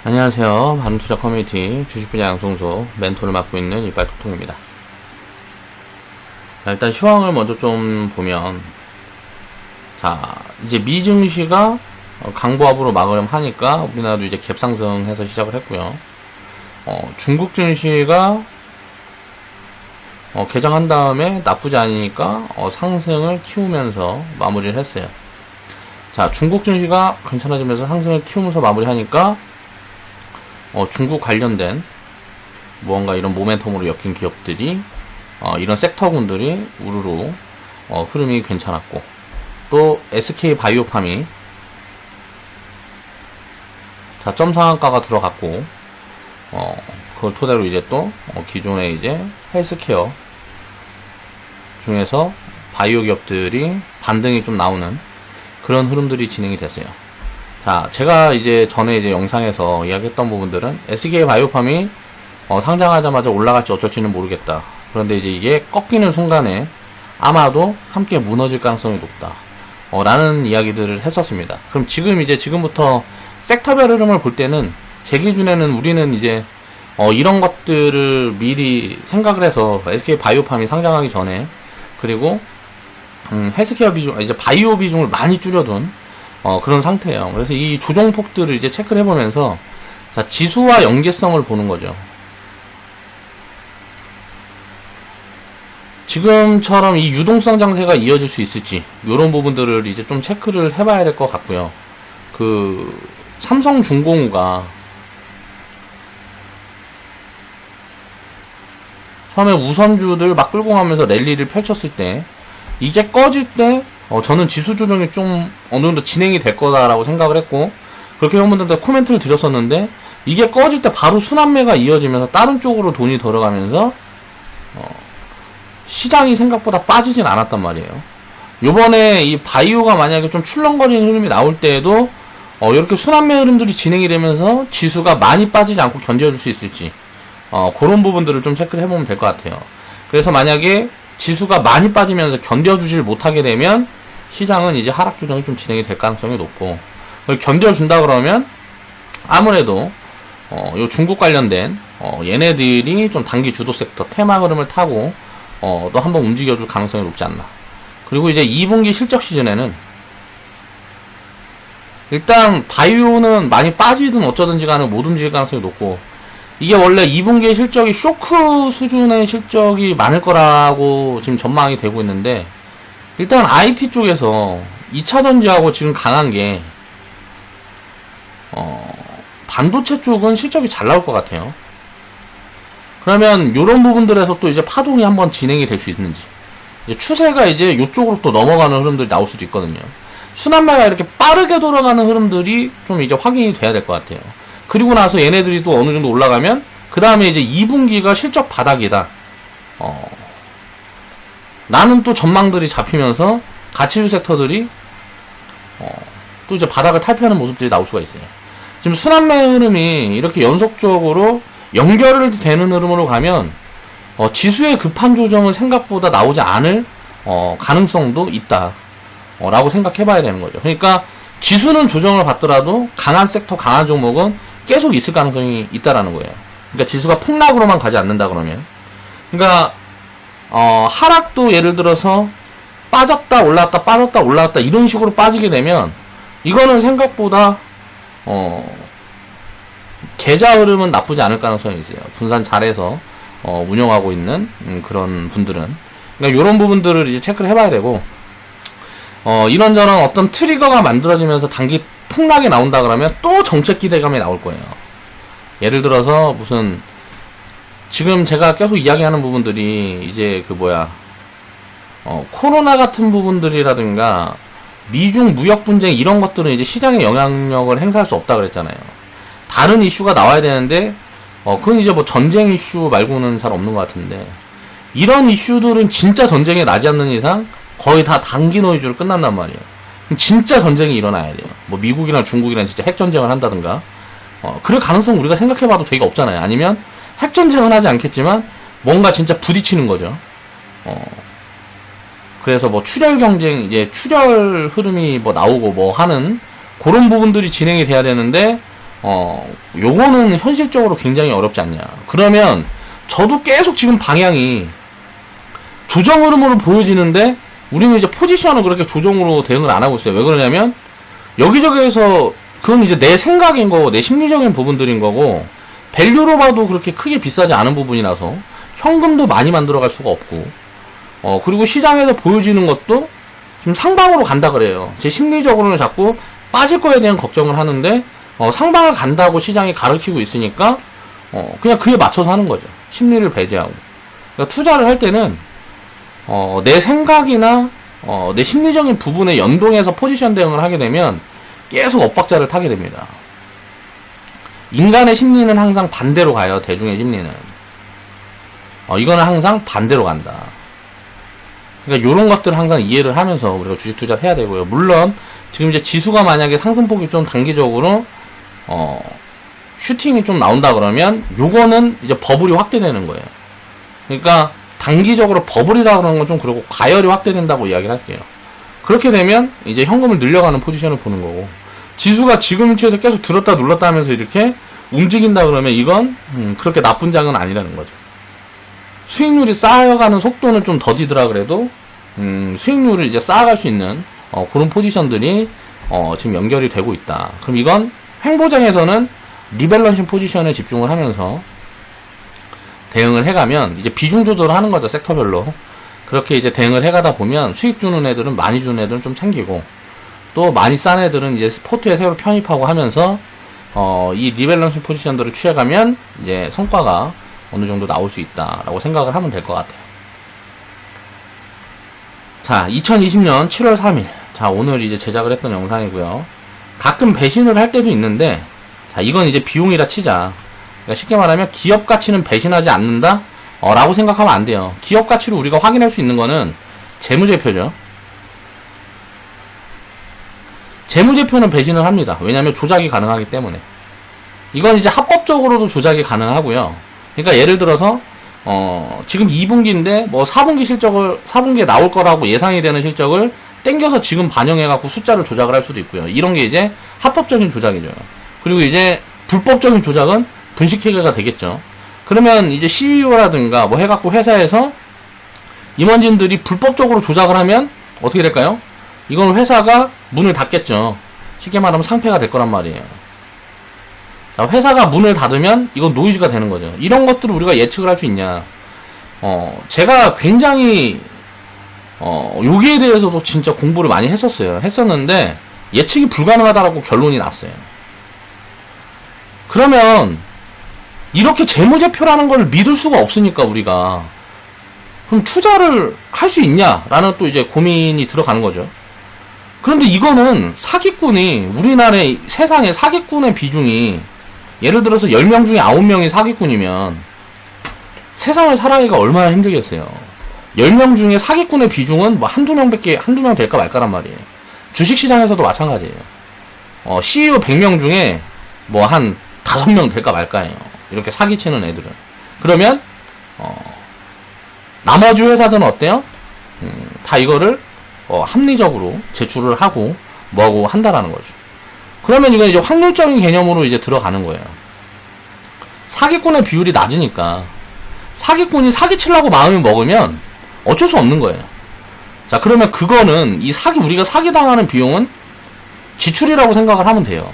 안녕하세요. 바른투자 커뮤니티 주식분야 양성소 멘토를 맡고 있는 이빨톡톡입니다. 일단 시황을 먼저 좀 보면, 이제 미 증시가 강보합으로 막으려면 하니까 우리나라도 이제 갭상승해서 시작을 했고요. 중국 증시가 개장한 다음에 나쁘지 않으니까 상승을 키우면서 마무리를 했어요. 중국 증시가 괜찮아지면서 상승을 키우면서 마무리하니까 중국 관련된 무언가 이런 모멘텀으로 엮인 기업들이 이런 섹터군들이 우르르 흐름이 괜찮았고, 또 SK바이오팜이 점 상한가가 들어갔고, 그걸 토대로 이제 또 기존의 이제 헬스케어 중에서 바이오 기업들이 반등이 좀 나오는 그런 흐름들이 진행이 됐어요. 제가 이제 전에 이제 영상에서 이야기했던 부분들은 SK바이오팜이 상장하자마자 올라갈지 어쩔지는 모르겠다. 그런데 이제 이게 꺾이는 순간에 아마도 함께 무너질 가능성이 높다. 라는 이야기들을 했었습니다. 그럼 지금부터 섹터별 흐름을 볼 때는 제 기준에는 우리는 이제 이런 것들을 미리 생각을 해서 SK바이오팜이 상장하기 전에, 그리고 헬스케어 비중, 이제 바이오 비중을 많이 줄여둔 그런 상태예요. 그래서 이 조정폭들을 이제 체크를 해보면서 지수와 연계성을 보는 거죠. 지금처럼 이 유동성 장세가 이어질 수 있을지, 이런 부분들을 이제 좀 체크를 해봐야 될 것 같고요. 삼성중공업가 처음에 우선주들 막 끌고 가면서 랠리를 펼쳤을 때, 이게 꺼질 때 저는 지수 조정이 좀 어느 정도 진행이 될 거다라고 생각을 했고, 그렇게 여러분들한테 코멘트를 드렸었는데, 이게 꺼질 때 바로 순환매가 이어지면서 다른 쪽으로 돈이 들어가면서 시장이 생각보다 빠지진 않았단 말이에요. 요번에 이 바이오가 만약에 좀 출렁거리는 흐름이 나올 때에도 이렇게 순환매 흐름들이 진행이 되면서 지수가 많이 빠지지 않고 견뎌줄 수 있을지, 그런 부분들을 좀 체크를 해보면 될 것 같아요. 그래서 만약에 지수가 많이 빠지면서 견뎌주질 못하게 되면 시장은 이제 하락 조정이 좀 진행이 될 가능성이 높고, 견뎌준다 그러면 아무래도 요 중국 관련된 얘네들이 좀 단기 주도 섹터 테마 흐름을 타고 또 한번 움직여줄 가능성이 높지 않나. 그리고 이제 2분기 실적 시즌에는 일단 바이오는 많이 빠지든 어쩌든지 간에 못 움직일 가능성이 높고, 이게 원래 2분기의 실적이 쇼크 수준의 실적이 많을 거라고 지금 전망이 되고 있는데, 일단 IT 쪽에서 2차전지하고 지금 강한 게 반도체 쪽은 실적이 잘 나올 것 같아요. 그러면 요런 부분들에서 또 이제 파동이 한번 진행이 될 수 있는지, 이제 추세가 이제 요쪽으로 또 넘어가는 흐름들이 나올 수도 있거든요. 순환매가 이렇게 빠르게 돌아가는 흐름들이 좀 이제 확인이 돼야 될 것 같아요. 그리고 나서 얘네들이 또 어느 정도 올라가면 그 다음에 이제 2분기가 실적 바닥이다. 나는 또 전망들이 잡히면서 가치주 섹터들이 또 이제 바닥을 탈피하는 모습들이 나올 수가 있어요. 지금 순환매 흐름이 이렇게 연속적으로 연결을 되는 흐름으로 가면 지수의 급한 조정은 생각보다 나오지 않을 가능성도 있다. 라고 생각해봐야 되는 거죠. 그러니까 지수는 조정을 받더라도 강한 섹터, 강한 종목은 계속 있을 가능성이 있다라는 거예요. 그러니까 지수가 폭락으로만 가지 않는다 그러면, 그러니까 하락도 예를 들어서 빠졌다 올랐다 빠졌다 올랐다 이런 식으로 빠지게 되면, 이거는 생각보다 계좌 흐름은 나쁘지 않을 가능성이 있어요. 분산 잘해서 운영하고 있는 그런 분들은. 그러니까 이런 부분들을 이제 체크를 해봐야 되고, 이런저런 어떤 트리거가 만들어지면서 단기 폭락이 나온다 그러면 또 정책 기대감이 나올 거예요. 예를 들어서 무슨 지금 제가 계속 이야기하는 부분들이 이제 코로나 같은 부분들이라든가 미중 무역 분쟁 이런 것들은 이제 시장에 영향력을 행사할 수 없다 그랬잖아요. 다른 이슈가 나와야 되는데 그건 이제 뭐 전쟁 이슈 말고는 잘 없는 것 같은데, 이런 이슈들은 진짜 전쟁에 나지 않는 이상 거의 다 단기 노이즈로 끝난단 말이에요. 진짜 전쟁이 일어나야 돼요. 뭐 미국이랑 중국이랑 진짜 핵전쟁을 한다든가, 그럴 가능성 우리가 생각해봐도 되게 없잖아요. 아니면 핵전쟁은 하지 않겠지만 뭔가 진짜 부딪히는 거죠. 그래서 뭐 출혈 경쟁, 이제 출혈 흐름이 뭐 나오고 뭐 하는 그런 부분들이 진행이 돼야 되는데, 요거는 현실적으로 굉장히 어렵지 않냐. 그러면 저도 계속 지금 방향이 조정 흐름으로 보여지는데 우리는 이제 포지션을 그렇게 조정으로 대응을 안 하고 있어요. 왜 그러냐면 여기저기에서 그건 이제 내 생각인 거고 내 심리적인 부분들인 거고 밸류로 봐도 그렇게 크게 비싸지 않은 부분이라서 현금도 많이 만들어갈 수가 없고 그리고 시장에서 보여지는 것도 좀 상방으로 간다 그래요. 제 심리적으로는 자꾸 빠질 거에 대한 걱정을 하는데 상방을 간다고 시장이 가르치고 있으니까 그냥 그에 맞춰서 하는 거죠. 심리를 배제하고. 그러니까 투자를 할 때는 내 생각이나 내 심리적인 부분에 연동해서 포지션 대응을 하게 되면 계속 엇박자를 타게 됩니다. 인간의 심리는 항상 반대로 가요. 대중의 심리는. 이거는 항상 반대로 간다. 그러니까 요런 것들을 항상 이해를 하면서 우리가 주식 투자를 해야 되고요. 물론 지금 이제 지수가 만약에 상승폭이 좀 단기적으로 슈팅이 좀 나온다 그러면 요거는 이제 버블이 확대되는 거예요. 그러니까 단기적으로 버블이라 그러는 건 좀 그렇고 과열이 확대된다고 이야기를 할게요. 그렇게 되면 이제 현금을 늘려가는 포지션을 보는 거고 지수가 지금 위치에서 계속 들었다 눌렀다 하면서 이렇게 움직인다 그러면 이건 그렇게 나쁜 장은 아니라는 거죠. 수익률이 쌓여가는 속도는 좀 더디더라 그래도 수익률을 이제 쌓아갈 수 있는 그런 포지션들이 지금 연결이 되고 있다. 그럼 이건 횡보장에서는 리밸런싱 포지션에 집중을 하면서 대응을 해가면 이제 비중 조절을 하는 거죠. 섹터별로. 그렇게 이제 대응을 해가다 보면 수익 주는 애들은 많이 주는 애들은 좀 챙기고 또 많이 싼 애들은 이제 포트에 새로 편입하고 하면서 이 리밸런싱 포지션들을 취해가면 이제 성과가 어느 정도 나올 수 있다라고 생각을 하면 될 것 같아요. 자, 2020년 7월 3일. 자, 오늘 이제 제작을 했던 영상이고요. 가끔 배신을 할 때도 있는데, 자, 이건 이제 비용이라 치자. 그러니까 쉽게 말하면 기업 가치는 배신하지 않는다? 라고 생각하면 안 돼요. 기업 가치를 우리가 확인할 수 있는 거는 재무제표죠. 재무제표는 배신을 합니다. 왜냐하면 조작이 가능하기 때문에. 이건 이제 합법적으로도 조작이 가능하고요. 그러니까 예를 들어서 지금 2분기인데 뭐 4분기에 나올 거라고 예상이 되는 실적을 땡겨서 지금 반영해갖고 숫자를 조작을 할 수도 있고요. 이런 게 이제 합법적인 조작이죠. 그리고 이제 불법적인 조작은 분식회계가 되겠죠. 그러면 이제 CEO라든가 뭐 해갖고 회사에서 임원진들이 불법적으로 조작을 하면 어떻게 될까요? 이건 회사가 문을 닫겠죠. 쉽게 말하면 상폐가 될 거란 말이에요. 자, 회사가 문을 닫으면 이건 노이즈가 되는 거죠. 이런 것들을 우리가 예측을 할 수 있냐. 제가 굉장히 여기에 대해서도 진짜 공부를 많이 했었는데 예측이 불가능하다라고 결론이 났어요. 그러면 이렇게 재무제표라는 걸 믿을 수가 없으니까 우리가 그럼 투자를 할 수 있냐라는 또 이제 고민이 들어가는 거죠. 그런데 이거는 사기꾼이 우리나라의 세상에 사기꾼의 비중이 예를 들어서 10명 중에 9명이 사기꾼이면 세상을 살아가기가 얼마나 힘들겠어요. 10명 중에 사기꾼의 비중은 뭐 한두 명 될까 말까란 말이에요. 주식시장에서도 마찬가지예요. CEO 100명 중에 뭐 한 5명 될까 말까예요. 이렇게 사기치는 애들은. 그러면 나머지 회사들은 어때요? 다 이거를 합리적으로 제출을 하고 뭐하고 한다라는 거죠. 그러면 이건 이제 확률적인 개념으로 이제 들어가는 거예요. 사기꾼의 비율이 낮으니까 사기꾼이 사기치려고 마음을 먹으면 어쩔 수 없는 거예요. 자, 그러면 그거는 우리가 사기당하는 비용은 지출이라고 생각을 하면 돼요.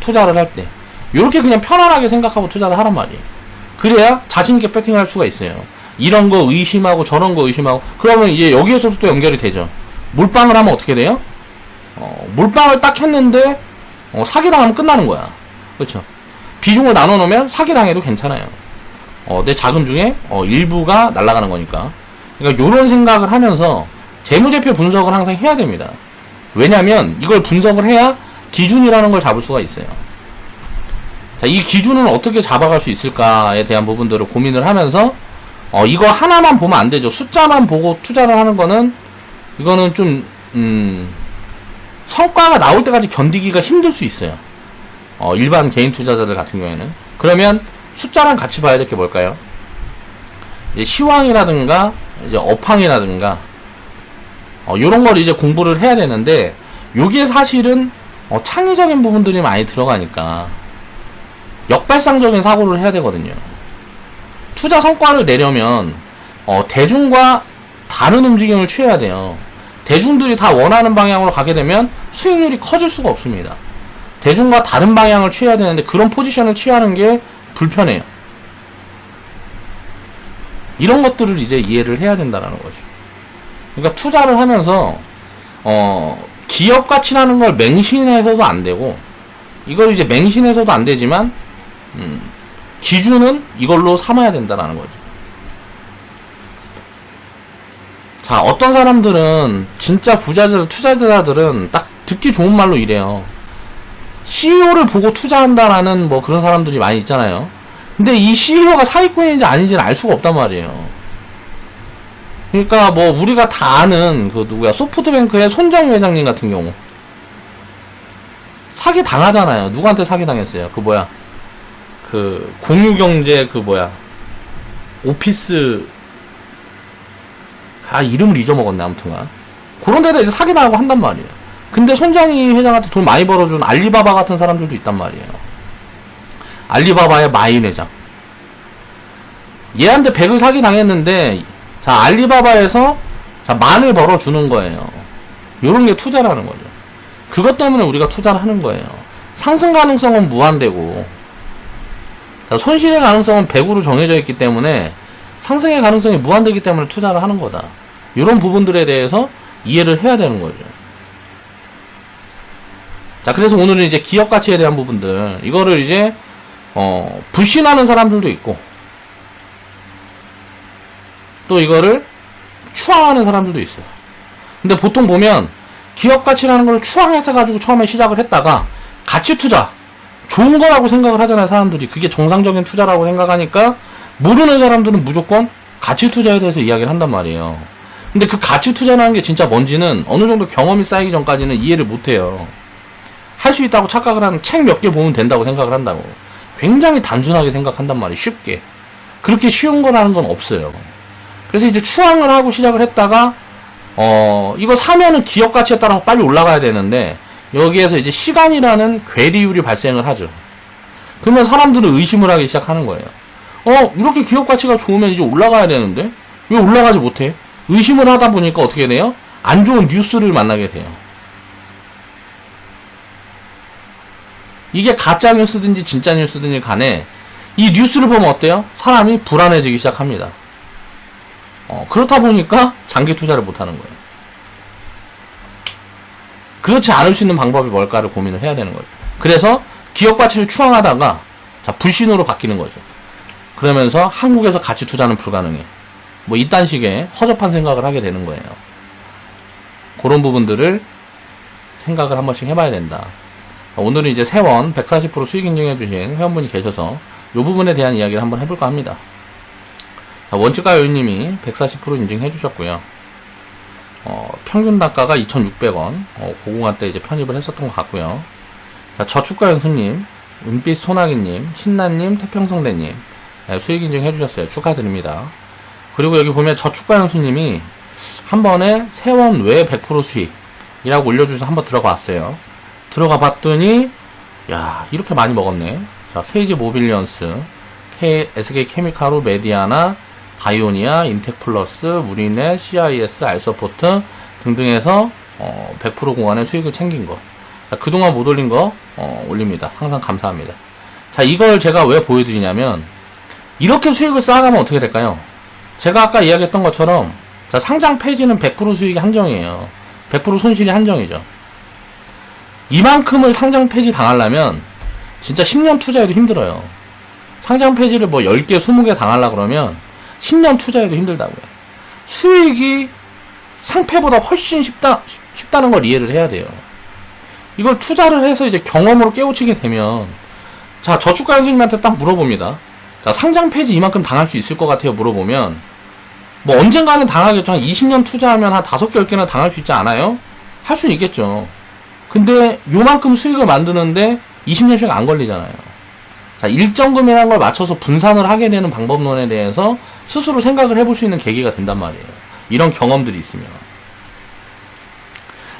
투자를 할 때. 요렇게 그냥 편안하게 생각하고 투자를 하란 말이에요. 그래야 자신있게 배팅을 할 수가 있어요. 이런 거 의심하고 저런 거 의심하고 그러면 이제 여기에서도 또 연결이 되죠. 몰빵을 하면 어떻게 돼요? 몰빵을 딱 했는데 사기당하면 끝나는 거야. 그렇죠? 비중을 나눠 놓으면 사기당해도 괜찮아요. 내 자금 중에 일부가 날아가는 거니까. 그러니까 요런 생각을 하면서 재무제표 분석을 항상 해야 됩니다. 왜냐면 이걸 분석을 해야 기준이라는 걸 잡을 수가 있어요. 자, 이 기준은 어떻게 잡아갈 수 있을까에 대한 부분들을 고민을 하면서 이거 하나만 보면 안 되죠. 숫자만 보고 투자를 하는 거는 이거는 좀 성과가 나올 때까지 견디기가 힘들 수 있어요. 일반 개인 투자자들 같은 경우에는. 그러면 숫자랑 같이 봐야 될 게 뭘까요? 이제 시황이라든가 이제 업황이라든가 요런 걸 이제 공부를 해야 되는데 요게 사실은 창의적인 부분들이 많이 들어가니까 역발상적인 사고를 해야 되거든요. 투자 성과를 내려면 대중과 다른 움직임을 취해야 돼요. 대중들이 다 원하는 방향으로 가게 되면 수익률이 커질 수가 없습니다. 대중과 다른 방향을 취해야 되는데 그런 포지션을 취하는 게 불편해요. 이런 것들을 이제 이해를 해야 된다는 거죠. 그러니까 투자를 하면서 기업 가치라는 걸 맹신해서도 안 되고, 이걸 이제 맹신해서도 안 되지만 기준은 이걸로 삼아야 된다는 거죠. 자, 어떤 사람들은 진짜 부자들, 투자자들은 딱 듣기 좋은 말로 이래요. CEO를 보고 투자한다라는 뭐 그런 사람들이 많이 있잖아요. 근데 이 CEO가 사기꾼인지 아닌지는 알 수가 없단 말이에요. 그러니까 뭐 우리가 다 아는 그 누구야, 소프트뱅크의 손정희 회장님 같은 경우 사기 당하잖아요. 누구한테 사기 당했어요? 그 뭐야, 그 공유경제 그 뭐야, 오피스, 이름을 잊어먹었네. 아무튼간 그런 데다 이제 사기 당하고 한단 말이에요. 근데 손정희 회장한테 돈 많이 벌어준 알리바바 같은 사람들도 있단 말이에요. 알리바바의 마인 회장, 얘한테 100을 사기 당했는데, 자, 알리바바에서 자, 만을 벌어주는 거예요. 요런 게 투자라는 거죠. 그것 때문에 우리가 투자를 하는 거예요. 상승 가능성은 무한대고, 자, 손실의 가능성은 100으로 정해져 있기 때문에 상승의 가능성이 무한되기 때문에 투자를 하는 거다. 이런 부분들에 대해서 이해를 해야 되는 거죠. 자, 그래서 오늘은 이제 기업 가치에 대한 부분들, 이거를 이제 불신하는 사람들도 있고, 또 이거를 추앙하는 사람들도 있어요. 근데 보통 보면 기업 가치라는 걸 추앙해서 가지고 처음에 시작을 했다가 가치 투자, 좋은 거라고 생각을 하잖아요, 사람들이. 그게 정상적인 투자라고 생각하니까 모르는 사람들은 무조건 가치 투자에 대해서 이야기를 한단 말이에요. 근데 그 가치 투자라는 게 진짜 뭔지는 어느 정도 경험이 쌓이기 전까지는 이해를 못 해요. 할 수 있다고 착각을 하는, 책 몇 개 보면 된다고 생각을 한다고. 굉장히 단순하게 생각한단 말이에요, 쉽게. 그렇게 쉬운 거라는 건 없어요. 그래서 이제 추앙을 하고 시작을 했다가 이거 사면은 기업 가치에 따라서 빨리 올라가야 되는데, 여기에서 이제 시간이라는 괴리율이 발생을 하죠. 그러면 사람들은 의심을 하기 시작하는 거예요. 이렇게 기업 가치가 좋으면 이제 올라가야 되는데 왜 올라가지 못해? 의심을 하다 보니까 어떻게 돼요? 안 좋은 뉴스를 만나게 돼요. 이게 가짜 뉴스든지 진짜 뉴스든지 간에 이 뉴스를 보면 어때요? 사람이 불안해지기 시작합니다. 그렇다 보니까 장기 투자를 못하는 거예요. 그렇지 않을 수 있는 방법이 뭘까를 고민을 해야 되는 거죠. 그래서 기업 가치를 추앙하다가 자, 불신으로 바뀌는 거죠. 그러면서 한국에서 가치 투자는 불가능해. 뭐 이딴 식의 허접한 생각을 하게 되는 거예요. 그런 부분들을 생각을 한 번씩 해봐야 된다. 오늘은 이제 세원 140% 수익 인증해주신 회원분이 계셔서 이 부분에 대한 이야기를 한번 해볼까 합니다. 원칙가 여유님이 140% 인증해주셨고요. 평균 단가가 2,600원, 고공화 때 이제 편입을 했었던 것 같고요. 자, 저축가 연수님, 은빛 소나기님, 신나님, 태평성대님, 수익 인증해주셨어요. 축하드립니다. 그리고 여기 보면 저축가 연수님이 한 번에 세원 외 100% 수익이라고 올려주셔서 한번 들어가 봤어요. 들어가 봤더니, 야, 이렇게 많이 먹었네. 자, KG 모빌리언스, SK 케미카로, 메디아나, 바이오니아, 인텍플러스, 무리넷, CIS, 알서포트 등등해서 100% 공안의 수익을 챙긴 거. 자, 그동안 못 올린 거 올립니다. 항상 감사합니다. 자, 이걸 제가 왜 보여드리냐면, 이렇게 수익을 쌓아가면 어떻게 될까요? 제가 아까 이야기했던 것처럼, 자, 상장 폐지는 100% 수익이 한정이에요. 100% 손실이 한정이죠. 이만큼을 상장 폐지 당하려면 진짜 10년 투자해도 힘들어요. 상장 폐지를 뭐 10개, 20개 당하려고 그러면 10년 투자해도 힘들다고요. 수익이 상패보다 훨씬 쉽다는 걸 이해를 해야 돼요. 이걸 투자를 해서 이제 경험으로 깨우치게 되면, 자, 저축가 선생님한테 딱 물어봅니다. 자, 상장 폐지 이만큼 당할 수 있을 것 같아요? 물어보면, 뭐 언젠가는 당하겠죠. 한 20년 투자하면 한 5개, 10개는 당할 수 있지 않아요? 할 수는 있겠죠. 근데 요만큼 수익을 만드는데 20년씩 안 걸리잖아요. 자, 일정금이라는 걸 맞춰서 분산을 하게 되는 방법론에 대해서 스스로 생각을 해볼 수 있는 계기가 된단 말이에요. 이런 경험들이 있으면.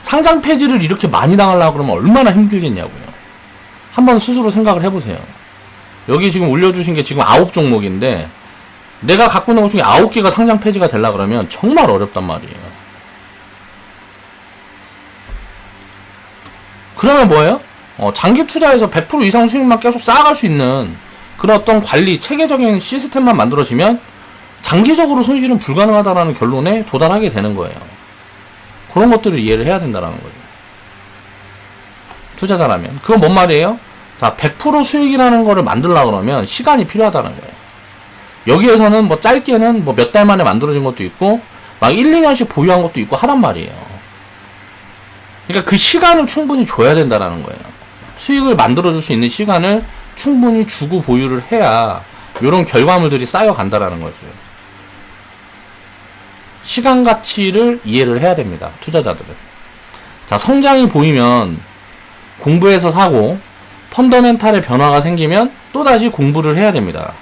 상장 폐지를 이렇게 많이 당하려고 그러면 얼마나 힘들겠냐고요. 한번 스스로 생각을 해보세요. 여기 지금 올려주신 게 지금 9종목인데 내가 갖고 있는 것 중에 9개가 상장 폐지가 되려 그러면 정말 어렵단 말이에요. 그러면 뭐예요? 장기 투자해서 100% 이상 수익만 계속 쌓아갈 수 있는 그런 어떤 관리, 체계적인 시스템만 만들어지면 장기적으로 손실은 불가능하다라는 결론에 도달하게 되는 거예요. 그런 것들을 이해를 해야 된다는 거죠. 투자자라면. 그건 뭔 말이에요? 자, 100% 수익이라는 거를 만들려고 그러면 시간이 필요하다는 거예요. 여기에서는 뭐 짧게는 뭐 몇 달 만에 만들어진 것도 있고, 막 1, 2년씩 보유한 것도 있고 하란 말이에요. 그러니까 그 시간을 충분히 줘야 된다는 거예요. 수익을 만들어줄 수 있는 시간을 충분히 주고 보유를 해야 이런 결과물들이 쌓여간다라는 거죠. 시간 가치를 이해를 해야 됩니다. 투자자들은. 자, 성장이 보이면 공부해서 사고 펀더멘탈의 변화가 생기면 또다시 공부를 해야 됩니다.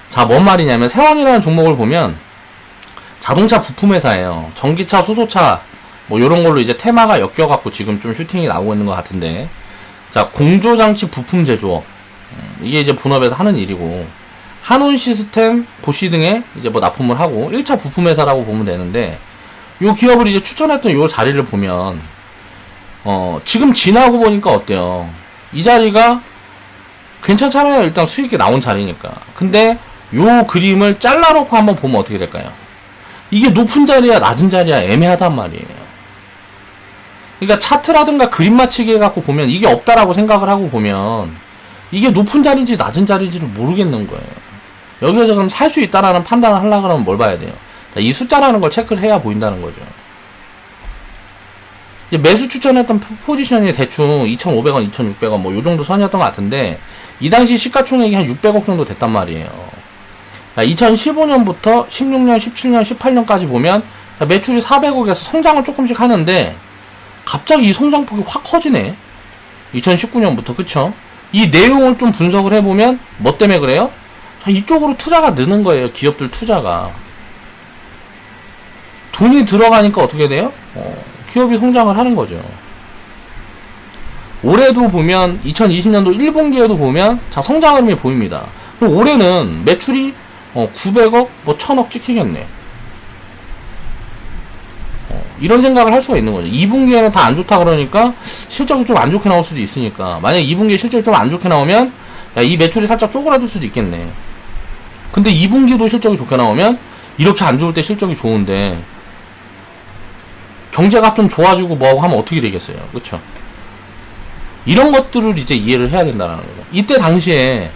자, 뭔 말이냐면 세원이라는 종목을 보면 자동차 부품회사예요. 전기차, 수소차 뭐 요런 걸로 이제 테마가 엮여갖고 지금 좀 슈팅이 나오고 있는 것 같은데, 자, 공조장치 부품 제조업, 이게 이제 본업에서 하는 일이고, 한온 시스템, 보시 등에 이제 뭐 납품을 하고 1차 부품회사라고 보면 되는데, 요 기업을 이제 추천했던 요 자리를 보면 지금 지나고 보니까 어때요? 이 자리가 괜찮잖아요. 일단 수익이 나온 자리니까. 근데 요 그림을 잘라놓고 한번 보면 어떻게 될까요? 이게 높은 자리야 낮은 자리야 애매하단 말이에요. 그러니까 차트라든가 그림 맞추기 해갖고 보면 이게 없다라고 생각을 하고 보면 이게 높은 자리인지 낮은 자리인지를 모르겠는 거예요. 여기에서 그럼 살 수 있다라는 판단을 하려고 그러면 뭘 봐야 돼요? 이 숫자라는 걸 체크를 해야 보인다는 거죠. 이제 매수 추천했던 포지션이 대충 2,500원, 2,600원 뭐 요 정도 선이었던 것 같은데, 이 당시 시가총액이 한 600억 정도 됐단 말이에요. 2015년부터 16년, 17년, 18년까지 보면 매출이 400억에서 성장을 조금씩 하는데 갑자기 이 성장폭이 확 커지네. 2019년부터. 그쵸? 이 내용을 좀 분석을 해보면 뭐 때문에 그래요? 자, 이쪽으로 투자가 느는 거예요. 기업들 투자가. 돈이 들어가니까 어떻게 돼요? 기업이 성장을 하는 거죠. 올해도 보면 2020년도 1분기에도 보면 자, 성장 흐름이 보입니다. 그럼 올해는 매출이 900억, 뭐 1000억 찍히겠네. 이런 생각을 할 수가 있는 거죠. 2분기에는 다 안 좋다 그러니까 실적이 좀 안 좋게 나올 수도 있으니까, 만약 2분기에 실적이 좀 안 좋게 나오면 야, 이 매출이 살짝 쪼그라들 수도 있겠네. 근데 2분기도 실적이 좋게 나오면 이렇게 안 좋을 때 실적이 좋은데 경제가 좀 좋아지고 뭐하고 하면 어떻게 되겠어요. 그쵸? 이런 것들을 이제 이해를 해야 된다는 거죠. 이때 당시에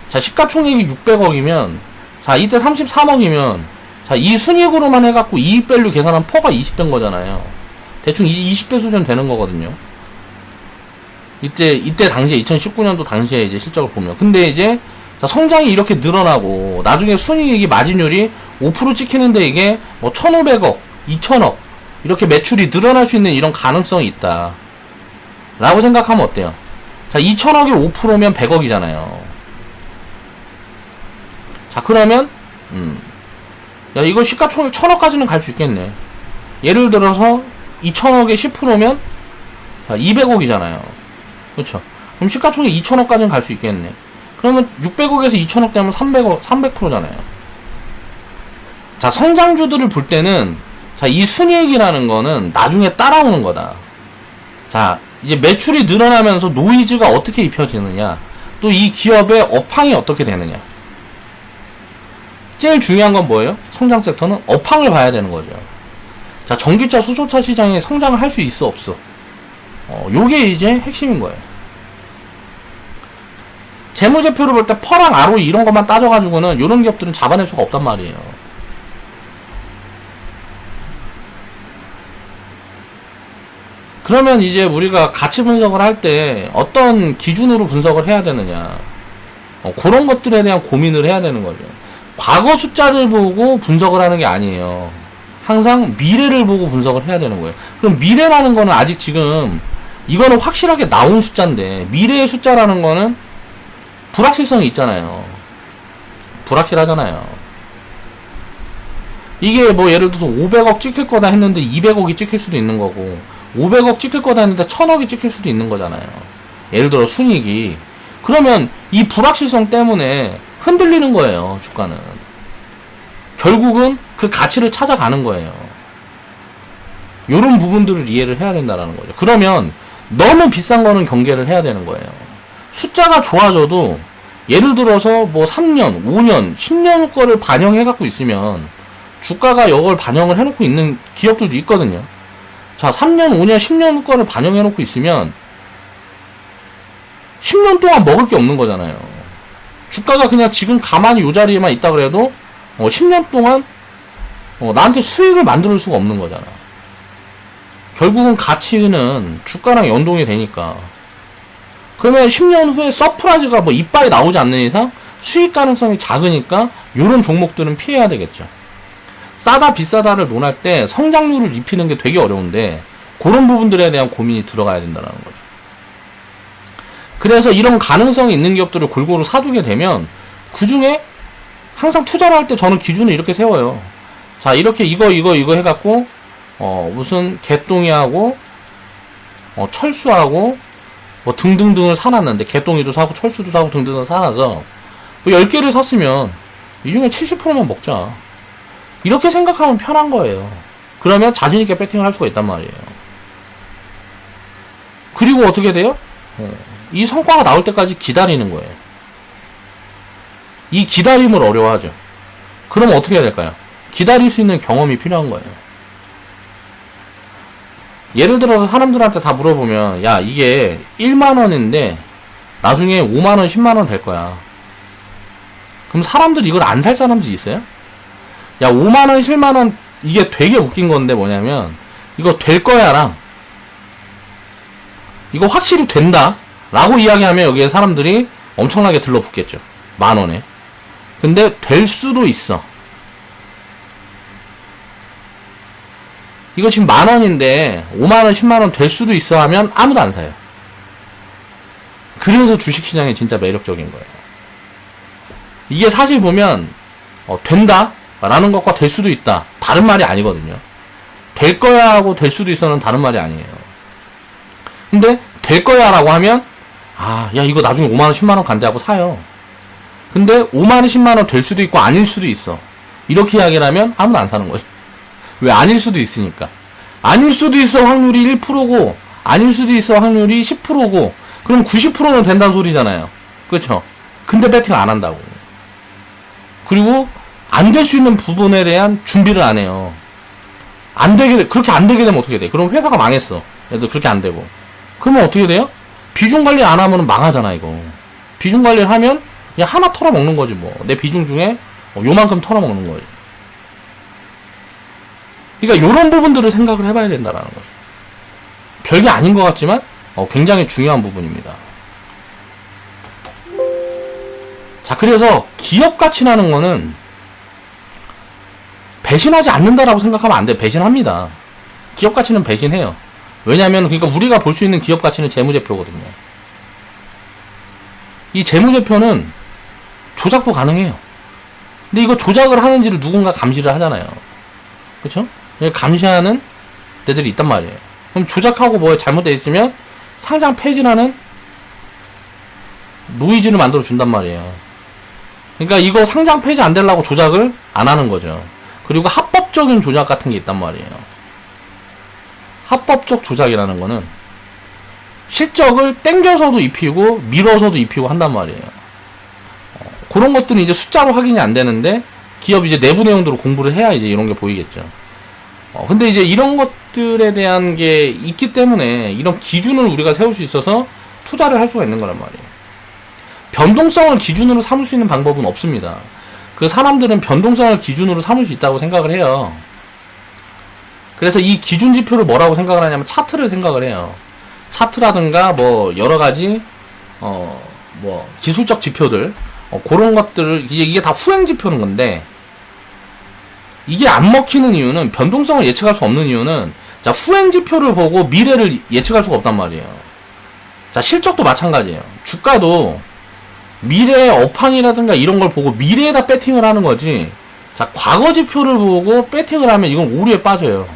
자, 시가총액이 600억이면 자, 이때 33억이면 자, 이 순이익으로만 해갖고 이익밸류 계산하면 퍼가 20된 거잖아요. 대충 20배 수준 되는 거거든요. 이때 당시에 2019년도 당시에 이제 실적을 보면. 근데 이제 자, 성장이 이렇게 늘어나고 나중에 순이익이 마진율이 5% 찍히는데 이게 뭐 1,500억, 2,000억 이렇게 매출이 늘어날 수 있는 이런 가능성이 있다 라고 생각하면 어때요? 자, 2,000억에 5%면 100억이잖아요. 자, 그러면 야, 이거 시가총액 1,000억까지는 갈 수 있겠네. 예를 들어서 2,000억에 10%면 자, 200억이잖아요. 그쵸? 그럼 시가총액 2,000억까지는 갈 수 있겠네. 그러면 600억에서 2,000억 되면 300억, 300%잖아요. 자, 성장주들을 볼 때는 자, 이 순이익이라는 거는 나중에 따라오는 거다. 자, 이제 매출이 늘어나면서 노이즈가 어떻게 입혀지느냐, 또 이 기업의 업황이 어떻게 되느냐. 제일 중요한 건 뭐예요? 성장 섹터는 업황을 봐야 되는 거죠. 자, 전기차, 수소차 시장에 성장을 할 수 있어, 없어? 요게 이제 핵심인 거예요. 재무제표를 볼 때 퍼랑 ROE 이런 것만 따져가지고는 요런 기업들은 잡아낼 수가 없단 말이에요. 그러면 이제 우리가 가치 분석을 할 때 어떤 기준으로 분석을 해야 되느냐, 그런 것들에 대한 고민을 해야 되는 거죠. 과거 숫자를 보고 분석을 하는 게 아니에요. 항상 미래를 보고 분석을 해야 되는 거예요. 그럼 미래라는 거는 아직 지금 이거는 확실하게 나온 숫자인데, 미래의 숫자라는 거는 불확실성이 있잖아요. 불확실하잖아요. 이게 뭐 예를 들어서 500억 찍힐 거다 했는데 200억이 찍힐 수도 있는 거고, 500억 찍힐 거다 했는데 1000억이 찍힐 수도 있는 거잖아요. 예를 들어 순이익이. 그러면 이 불확실성 때문에 흔들리는 거예요, 주가는. 결국은 그 가치를 찾아가는 거예요. 요런 부분들을 이해를 해야 된다는 거죠. 그러면 너무 비싼 거는 경계를 해야 되는 거예요. 숫자가 좋아져도 예를 들어서 뭐 3년, 5년, 10년 거를 반영해 갖고 있으면 주가가 이걸 반영을 해놓고 있는 기업들도 있거든요. 자, 3년, 5년, 10년 거를 반영해 놓고 있으면 10년 동안 먹을 게 없는 거잖아요. 주가가 그냥 지금 가만히 이 자리에만 있다 그래도 10년 동안 나한테 수익을 만들 수가 없는 거잖아. 결국은 가치는 주가랑 연동이 되니까. 그러면 10년 후에 서프라이즈가 뭐 이빨이 나오지 않는 이상 수익 가능성이 작으니까 이런 종목들은 피해야 되겠죠. 싸다 비싸다를 논할 때 성장률을 입히는 게 되게 어려운데 그런 부분들에 대한 고민이 들어가야 된다는 거죠. 그래서 이런 가능성이 있는 기업들을 골고루 사두게 되면 그 중에 항상 투자를 할 때 저는 기준을 이렇게 세워요. 자, 이렇게 이거 해갖고 무슨 개똥이하고 철수하고 뭐 등등등을 사놨는데 개똥이도 사고 철수도 사고 등등을 사놔서 뭐 10개를 샀으면 이 중에 70%만 먹자. 이렇게 생각하면 편한 거예요. 그러면 자신있게 배팅을 할 수가 있단 말이에요. 그리고 어떻게 돼요? 이 성과가 나올 때까지 기다리는 거예요. 이 기다림을 어려워하죠. 그럼 어떻게 해야 될까요? 기다릴 수 있는 경험이 필요한 거예요. 예를 들어서 사람들한테 다 물어보면 야, 이게 1만원인데 나중에 5만원, 10만원 될 거야. 그럼 사람들이 이걸 안 살 사람들이 있어요? 야, 5만원, 10만원 이게 되게 웃긴 건데 뭐냐면 이거 될 거야랑 이거 확실히 된다 라고 이야기하면 여기에 사람들이 엄청나게 들러붙겠죠. 만원에. 근데 될 수도 있어. 이거 지금 만원인데 5만원, 10만원 될 수도 있어 하면 아무도 안 사요. 그래서 주식시장이 진짜 매력적인 거예요. 이게 사실 보면 된다 라는 것과 될 수도 있다 다른 말이 아니거든요. 될 거야 하고 될 수도 있어는 다른 말이 아니에요. 근데 될 거야 라고 하면 야, 이거 나중에 5만원, 10만원 간대 하고 사요. 근데 5만원, 10만원 될 수도 있고 아닐 수도 있어. 이렇게 이야기를 하면 아무도 안 사는 거죠. 왜? 아닐 수도 있으니까. 아닐 수도 있어 확률이 1%고 아닐 수도 있어 확률이 10%고 그럼 90%는 된다는 소리잖아요. 그렇죠? 근데 배팅 안 한다고. 그리고 안 될 수 있는 부분에 대한 준비를 안 해요. 그렇게 안 되게 되면 어떻게 돼? 그럼 회사가 망했어. 얘들 그렇게 안 되고. 그러면 어떻게 돼요? 비중 관리 안 하면 망하잖아, 이거. 비중 관리를 하면 그냥 하나 털어먹는 거지, 뭐. 내 비중 중에 요만큼 털어먹는 거지. 그러니까 요런 부분들을 생각을 해봐야 된다라는 거죠. 별게 아닌 것 같지만 굉장히 중요한 부분입니다. 자, 그래서 기업 가치라는 거는 배신하지 않는다라고 생각하면 안 돼. 배신합니다. 기업 가치는 배신해요. 왜냐하면 그러니까 우리가 볼 수 있는 기업 가치는 재무제표거든요. 이 재무제표는 조작도 가능해요. 근데 이거 조작을 하는지를 누군가 감시를 하잖아요. 그쵸? 감시하는 데들이 있단 말이에요. 그럼 조작하고 뭐에 잘못되어 있으면 상장 폐지라는 노이즈를 만들어 준단 말이에요. 그러니까 이거 상장 폐지 안 되려고 조작을 안 하는 거죠. 그리고 합법적인 조작 같은 게 있단 말이에요. 합법적 조작이라는 거는 실적을 땡겨서도 입히고 밀어서도 입히고 한단 말이에요. 그런 것들은 이제 숫자로 확인이 안 되는데 기업 이제 내부 내용들을 공부를 해야 이제 이런 게 보이겠죠. 근데 이제 이런 것들에 대한 게 있기 때문에 이런 기준을 우리가 세울 수 있어서 투자를 할 수가 있는 거란 말이에요. 변동성을 기준으로 삼을 수 있는 방법은 없습니다. 그 사람들은 변동성을 기준으로 삼을 수 있다고 생각을 해요. 그래서 이 기준 지표를 뭐라고 생각을 하냐면 차트를 생각을 해요. 차트라든가 뭐 여러 가지 뭐 기술적 지표들 그런 것들을 이게 다 후행 지표는 건데 이게 안 먹히는 이유는 변동성을 예측할 수 없는 이유는 자 후행 지표를 보고 미래를 예측할 수가 없단 말이에요. 자 실적도 마찬가지예요. 주가도 미래의 업황이라든가 이런 걸 보고 미래에다 배팅을 하는 거지 자 과거 지표를 보고 배팅을 하면 이건 오류에 빠져요.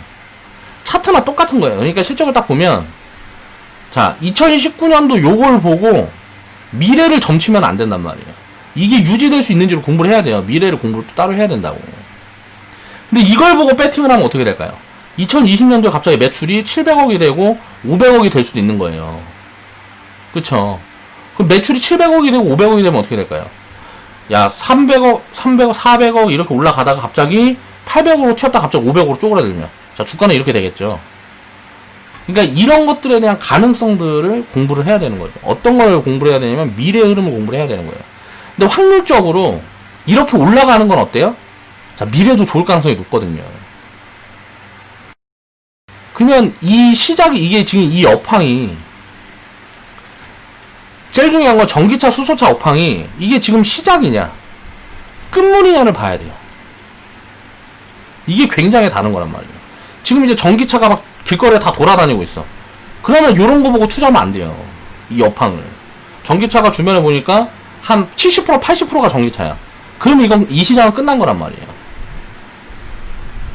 차트나 똑같은 거예요. 그러니까 실적을 딱 보면 자 2019년도 요걸 보고 미래를 점치면 안 된단 말이에요. 이게 유지될 수 있는지를 공부를 해야 돼요. 미래를 공부를 또 따로 해야 된다고. 근데 이걸 보고 배팅을 하면 어떻게 될까요? 2020년도에 갑자기 매출이 700억이 되고 500억이 될 수도 있는 거예요. 그쵸? 그럼 매출이 700억이 되고 500억이 되면 어떻게 될까요? 야, 300억, 400억 이렇게 올라가다가 갑자기 800억으로 튀었다 갑자기 500억으로 쪼그라들면. 자, 주가는 이렇게 되겠죠. 그러니까 이런 것들에 대한 가능성들을 공부를 해야 되는 거죠. 어떤 걸 공부를 해야 되냐면 미래의 흐름을 공부를 해야 되는 거예요. 근데 확률적으로 이렇게 올라가는 건 어때요? 자, 미래도 좋을 가능성이 높거든요. 그러면 이 시작이, 이게 지금 이 업황이, 제일 중요한 건 전기차, 수소차 업황이, 이게 지금 시작이냐, 끝물이냐를 봐야 돼요. 이게 굉장히 다른 거란 말이에요. 지금 이제 전기차가 막 길거리에 다 돌아다니고 있어. 그러면 요런 거 보고 투자하면 안 돼요. 이 업황을. 전기차가 주변에 보니까 한 70%, 80%가 전기차야. 그러면 이건, 이 시장은 끝난 거란 말이에요.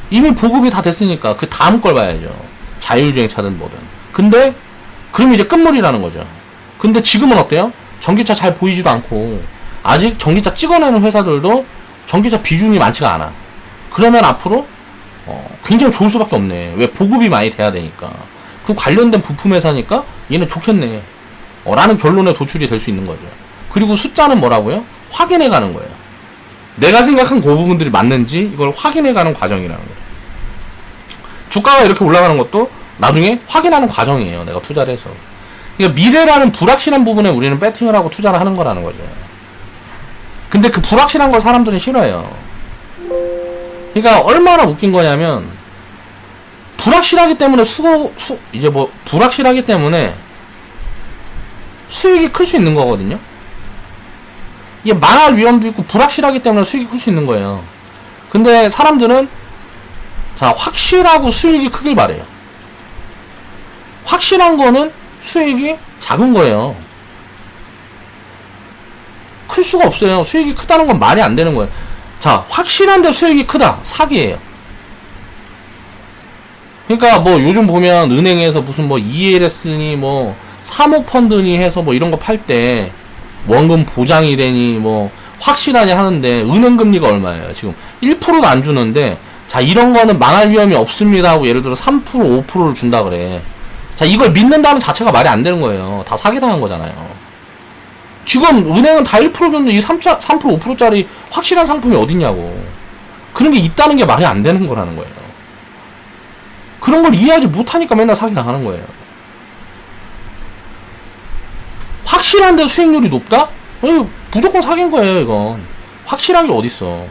이미 보급이 다 됐으니까 그 다음 걸 봐야죠. 자율주행차든 뭐든. 근데 그럼 이제 끝물이라는 거죠. 근데 지금은 어때요? 전기차 잘 보이지도 않고 아직 전기차 찍어내는 회사들도 전기차 비중이 많지가 않아. 그러면 앞으로 굉장히 좋을 수밖에 없네. 왜? 보급이 많이 돼야 되니까. 그 관련된 부품 회사니까 얘는 좋겠네. 라는 결론에 도출이 될 수 있는 거죠. 그리고 숫자는 뭐라고요? 확인해 가는 거예요. 내가 생각한 그 부분들이 맞는지 이걸 확인해 가는 과정이라는 거예요. 주가가 이렇게 올라가는 것도 나중에 확인하는 과정이에요. 내가 투자를 해서. 그러니까 미래라는 불확실한 부분에 우리는 배팅을 하고 투자를 하는 거라는 거죠. 근데 그 불확실한 걸 사람들은 싫어해요. 그러니까 얼마나 웃긴 거냐면 불확실하기 때문에 불확실하기 때문에 수익이 클 수 있는 거거든요. 이게 망할 위험도 있고 불확실하기 때문에 수익이 클 수 있는 거예요. 근데 사람들은 자, 확실하고 수익이 크길 바래요. 확실한 거는 수익이 작은 거예요. 클 수가 없어요. 수익이 크다는 건 말이 안 되는 거예요. 자, 확실한데 수익이 크다. 사기예요. 그러니까 뭐 요즘 보면 은행에서 무슨 뭐 ELS니 뭐 사모펀드니 해서 뭐 이런 거 팔 때 원금 보장이 되니 뭐 확실하니 하는데 은행금리가 얼마예요? 지금 1%도 안 주는데 자, 이런 거는 망할 위험이 없습니다 하고 예를 들어 3%, 5%를 준다 그래. 자, 이걸 믿는다는 자체가 말이 안 되는 거예요. 다 사기당한 거잖아요. 지금 은행은 다 1% 줬는데 이 3%, 5%짜리 확실한 상품이 어딨냐고. 그런 게 있다는 게 말이 안 되는 거라는 거예요. 그런 걸 이해하지 못하니까 맨날 사기당하는 거예요. 확실한데 수익률이 높다? 무조건 사기인 거예요, 이건. 확실한 게 어딨어.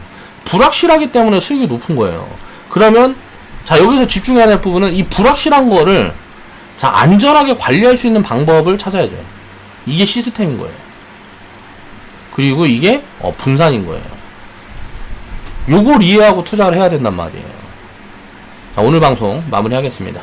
불확실하기 때문에 수익이 높은 거예요. 그러면 자, 여기서 집중해야 될 부분은 이 불확실한 거를 자, 안전하게 관리할 수 있는 방법을 찾아야죠. 이게 시스템인 거예요. 그리고 이게 분산인 거예요. 요걸 이해하고 투자를 해야 된단 말이에요. 자, 오늘 방송 마무리하겠습니다.